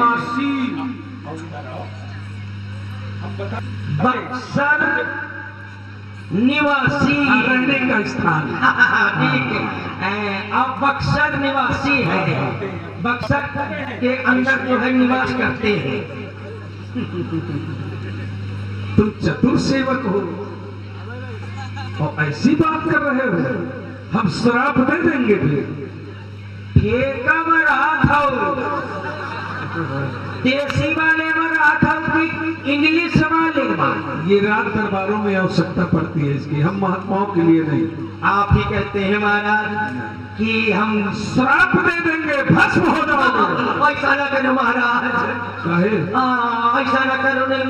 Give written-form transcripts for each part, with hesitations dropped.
निवासी। बक्सर निवासी रहने का स्थान। ठीक है। अब बक्सर निवासी है, बक्सर के अंदर जो है निवास करते हैं। तुम चतुर सेवक हो और ऐसी बात कर रहे हो, हम श्राप दे देंगे फिर। ठेका में रहा था, देसी वाले में रहा था कि इंग्लिश वाले में। ये रात दरबारों में आवश्यकता पड़ती है इसकी, हम महात्माओं के लिए नहीं। आप ही कहते हैं महाराज कि हम श्राप दे देंगे, भस्म हो जाओगे। ऐसा न करो महाराज, काहे? ऐसा न करो, नहीं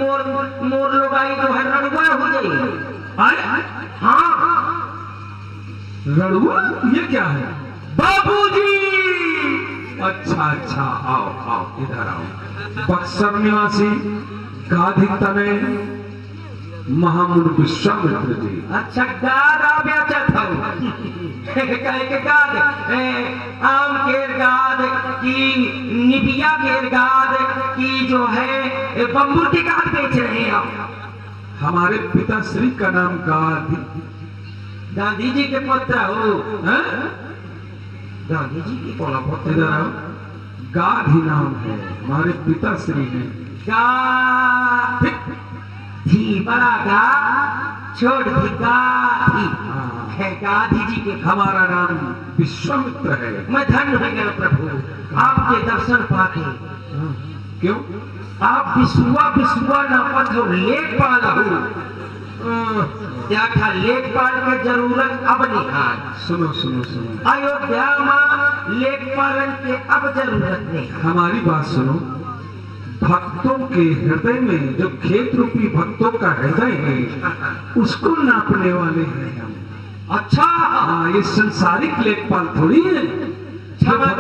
मोर लोग आई तो है रणुआ हो जाए। हाँ रणुआ ये क्या है? बाबूजी। अच्छा अच्छा, आओ आओ इधर आओ। बक्सर निवासी गाधी तनय महामुनि विश्वामित्र जी। अच्छा गाद आ बेचा था कहे के गाद आम केर गाद की निबिया केर गाद की जो है बम्बू की गाद बेच रहे हैं आप। हमारे पिताश्री का नाम गाधी। गांधी जी के पुत्र हो? हैं? गांधी जी की कौन पुत्र? इधर आओ। गाधी नाम है हमारे पिताश्री ने। गाधी बड़ा गा छोड़ दी गाधी है गांधी जी के। हमारा नाम विश्वामित्र है। मैं धन्य हो गया प्रभु आपके दर्शन पाके। क्यों? आप विश्वा विश्वा नापत हो, लेखपाल हो। क्या था लेखपाल की जरूरत अब नहीं। सुनो सुनो सुनो, अयोध्या में लेखपालन के अब जरूरत नहीं। हमारी बात सुनो। भक्तों के हृदय में जो खेत रूपी भक्तों का हृदय है उसको नापने वाले हैं हम। अच्छा हाँ, ये संसारिक लेखपाल थोड़ी है। क्षमा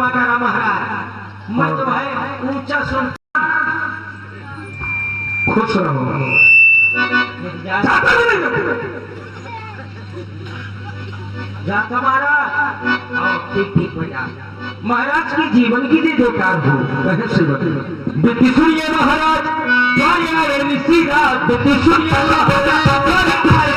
करा महाराज, मैं तो है ऊंचा सुन। खुश रहो। जाता महाराज, ठीक ठीक हो जा। महाराज की जीवन की भी बेकार हो। बेटी सुनिए महाराज, द्वारे आए निसी रात। बेटी सुनिए महाराज, द्वारे आए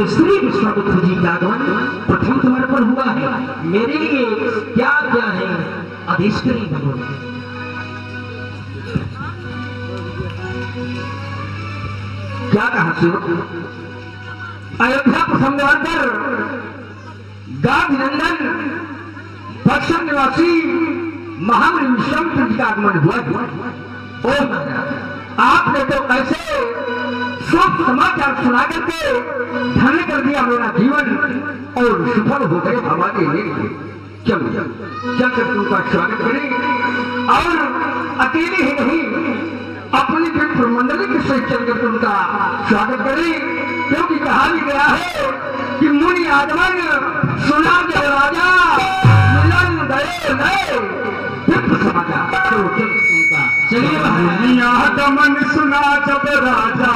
श्री विश्वामित्र जी का आगमन प्रथम द्वार पर हुआ है। मेरे लिए क्या क्या है आदेश करिए भगवान। क्या कहा सेवक? अयोध्या प्रथम द्वार पर गांधीनंदन बक्सर निवासी महामुनि विश्वामित्र जी का आगमन हुआ। ओ आपने तो ऐसे शुभ समाचार सुना करके धन्य कर दिया मेरा जीवन और सफल हो गए हमारे लिए। चलो चलकर उनका स्वागत करें और अकेले ही नहीं अपनी मित्र मंडली के सहित चलकर उनका स्वागत करें, क्योंकि कहा भी गया है कि मुनि आगमन सुना जब राजा मिलन गए नए विप्र समाचार। चलो चल उनका चलिए। आगमन सुना जब राजा